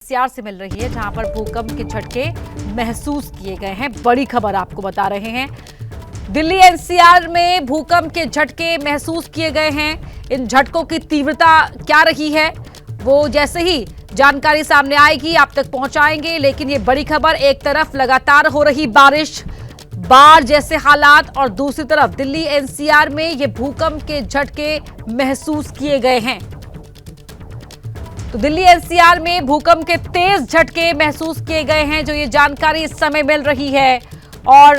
NCR से मिल रही है, जहां पर भूकंप के झटके महसूस किए गए हैं। बड़ी खबर आपको बता रहे हैं, दिल्ली एनसीआर में भूकंप के झटके महसूस किए गए हैं। इन झटकों की तीव्रता क्या रही है, वो जैसे ही जानकारी सामने आएगी आप तक पहुंचाएंगे। लेकिन ये बड़ी खबर, एक तरफ लगातार हो रही बारिश, बाढ़ जैसे हालात, और दूसरी तरफ दिल्ली एनसीआर में ये भूकंप के झटके महसूस किए गए हैं। तो दिल्ली एनसीआर में भूकंप के तेज झटके महसूस किए गए हैं, जो ये जानकारी इस समय मिल रही है। और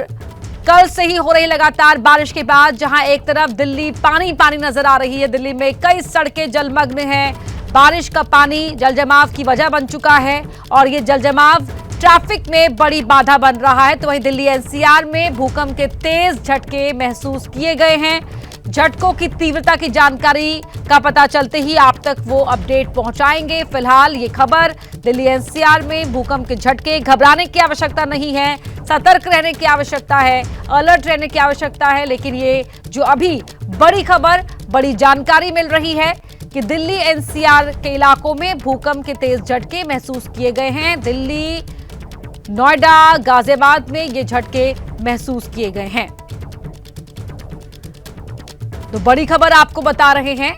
कल से ही हो रही लगातार बारिश के बाद जहां एक तरफ दिल्ली पानी पानी नजर आ रही है, दिल्ली में कई सड़कें जलमग्न हैं। बारिश का पानी जलजमाव की वजह बन चुका है और ये जलजमाव ट्रैफिक में बड़ी बाधा बन रहा है। तो वहीं दिल्ली एनसीआर में भूकंप के तेज झटके महसूस किए गए हैं। झटकों की तीव्रता की जानकारी का पता चलते ही आप तक वो अपडेट पहुंचाएंगे। फिलहाल ये खबर, दिल्ली एनसीआर में भूकंप के झटके, घबराने की आवश्यकता नहीं है, सतर्क रहने की आवश्यकता है, अलर्ट रहने की आवश्यकता है। लेकिन ये जो अभी बड़ी खबर, बड़ी जानकारी मिल रही है कि दिल्ली एनसीआर के इलाकों में भूकंप के तेज झटके महसूस किए गए हैं। दिल्ली, नोएडा, गाजियाबाद में ये झटके महसूस किए गए हैं। तो बड़ी खबर आपको बता रहे हैं।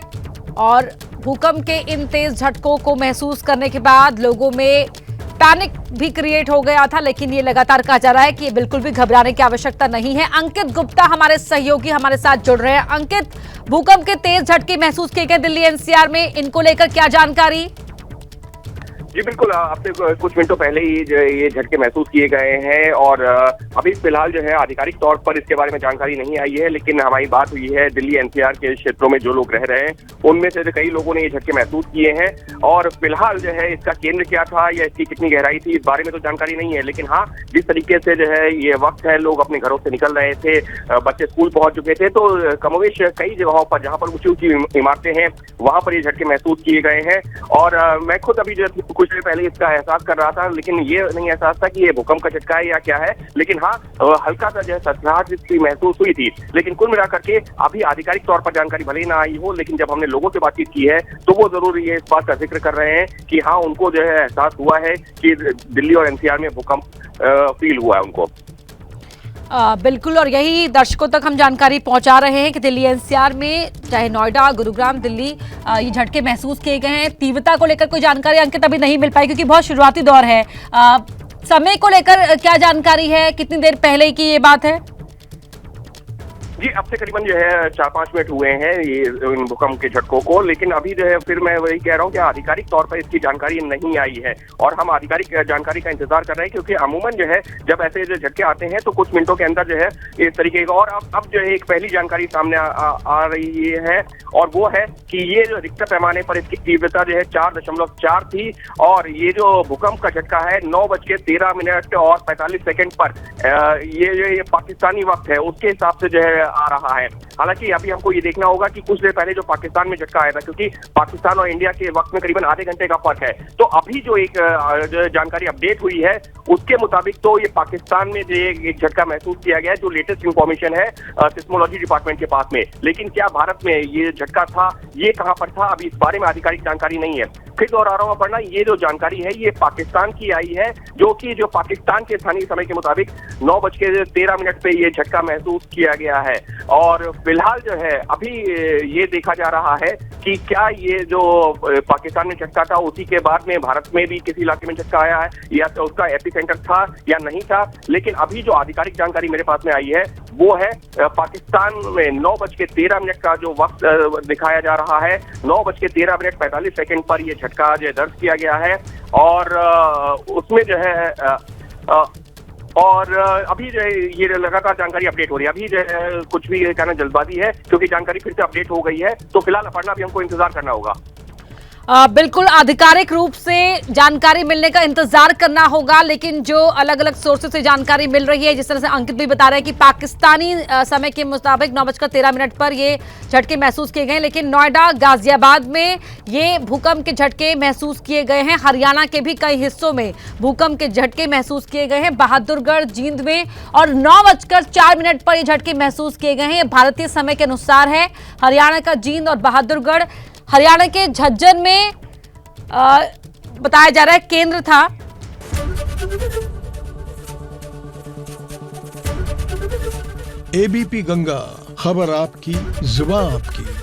और भूकंप के इन तेज झटकों को महसूस करने के बाद लोगों में पैनिक भी क्रिएट हो गया था, लेकिन ये लगातार कहा जा रहा है कि ये बिल्कुल भी घबराने की आवश्यकता नहीं है। अंकित गुप्ता हमारे सहयोगी हमारे साथ जुड़ रहे हैं। अंकित, भूकंप के तेज झटके महसूस किए गए दिल्ली एनसीआर में, इनको लेकर क्या जानकारी? जी बिल्कुल, आपसे कुछ मिनटों पहले ही ये झटके महसूस किए गए हैं और अभी फिलहाल जो है आधिकारिक तौर पर इसके बारे में जानकारी नहीं आई है। लेकिन हमारी बात हुई है दिल्ली एनसीआर के क्षेत्रों में जो लोग रह रहे हैं, उनमें से कई लोगों ने ये झटके महसूस किए हैं। और फिलहाल जो है इसका केंद्र क्या था या इसकी कितनी गहराई थी, इस बारे में तो जानकारी नहीं है। लेकिन हाँ, जिस तरीके से जो है ये वक्त है, लोग अपने घरों से निकल रहे थे, बच्चे स्कूल पहुंच चुके थे, तो कमोवेश कई जगहों पर जहाँ पर ऊंची ऊंची इमारतें हैं वहां पर ये झटके महसूस किए गए हैं। और मैं खुद अभी जो कुछ देर पहले इसका एहसास कर रहा था, लेकिन ये नहीं एहसास था कि ये भूकंप का झटका है या क्या है। लेकिन हाँ, हल्का सा जो है ससराहट इसकी महसूस हुई थी। लेकिन कुल मिलाकर के अभी आधिकारिक तौर पर जानकारी भले ही ना आई हो, लेकिन जब हमने लोगों से बातचीत की है तो वो जरूर ये इस बात का जिक्र कर रहे हैं कि हाँ, उनको जो है एहसास हुआ है कि दिल्ली और एनसीआर में भूकंप फील हुआ है उनको। बिल्कुल, और यही दर्शकों तक हम जानकारी पहुंचा रहे हैं कि दिल्ली एनसीआर में चाहे नोएडा, गुरुग्राम, दिल्ली, ये झटके महसूस किए गए हैं। तीव्रता को लेकर कोई जानकारी अंकित अभी नहीं मिल पाई क्योंकि बहुत शुरुआती दौर है। समय को लेकर क्या जानकारी है, कितनी देर पहले की ये बात है? जी, अब से करीबन जो है 4-5 मिनट हुए हैं ये इन भूकंप के झटकों को। लेकिन अभी जो है फिर मैं वही कह रहा हूँ कि आधिकारिक तौर पर इसकी जानकारी नहीं आई है और हम आधिकारिक जानकारी का इंतजार कर रहे हैं। क्योंकि अमूमन जो है जब ऐसे जो झटके आते हैं तो कुछ मिनटों के अंदर जो है इस तरीके का। और अब जो है एक पहली जानकारी सामने आ रही है और वो है कि ये जो रिक्टर पैमाने पर इसकी तीव्रता जो है 4.4 थी। और ये जो भूकंप का झटका है 9:13 और 45 सेकंड पर ये पाकिस्तानी वक्त है उसके हिसाब से जो है आ रहा है। हालांकि अभी हमको ये देखना होगा कि कुछ देर पहले जो पाकिस्तान में झटका आया था, क्योंकि पाकिस्तान और इंडिया के वक्त में करीबन आधे घंटे का फर्क है, तो अभी जो एक जानकारी अपडेट हुई है उसके मुताबिक तो ये पाकिस्तान में जो एक झटका महसूस किया गया है, जो लेटेस्ट इंफॉर्मेशन है सिस्मोलॉजी डिपार्टमेंट के पास में। लेकिन क्या भारत में ये झटका था, ये कहां पर था, अभी इस बारे में आधिकारिक जानकारी नहीं है। फिर दोहरा रहा हूं पढ़ना, ये जो जानकारी है ये पाकिस्तान की आई है, जो पाकिस्तान के स्थानीय समय के मुताबिक 9:13 पे ये झटका महसूस किया गया है। और फिलहाल जो है अभी ये देखा जा रहा है कि क्या ये जो पाकिस्तान में झटका था उसी के बाद में भारत में भी किसी इलाके में झटका आया है या तो उसका एपिसेंटर था या नहीं था। लेकिन अभी जो आधिकारिक जानकारी मेरे पास में आई है वो है पाकिस्तान में 9:13 का जो वक्त दिखाया जा रहा है, 9:13:45 पर ये झटका जो दर्ज किया गया है। और उसमें जो है और अभी जो है ये लगातार जानकारी अपडेट हो रही है। अभी जो है कुछ भी कहना जल्दबाजी है क्योंकि जानकारी फिर से अपडेट हो गई है। तो फिलहाल अपना भी हमको इंतजार करना होगा। बिल्कुल आधिकारिक रूप से जानकारी मिलने का इंतजार करना होगा। लेकिन जो अलग अलग सोर्सेस से जानकारी मिल रही है, जिस तरह से अंकित भी बता रहे हैं कि पाकिस्तानी समय के मुताबिक 9:13 पर ये झटके महसूस किए गए। लेकिन नोएडा, गाजियाबाद में ये भूकंप के झटके महसूस किए गए हैं। हरियाणा के भी कई हिस्सों में भूकंप के झटके महसूस किए गए हैं। बहादुरगढ़, जींद में और 9:04 पर ये झटके महसूस किए गए हैं। ये भारतीय समय के अनुसार है। हरियाणा का जींद और बहादुरगढ़, हरियाणा के झज्जर में बताया जा रहा है केंद्र था। एबीपी गंगा, खबर आपकी, जुबान आपकी।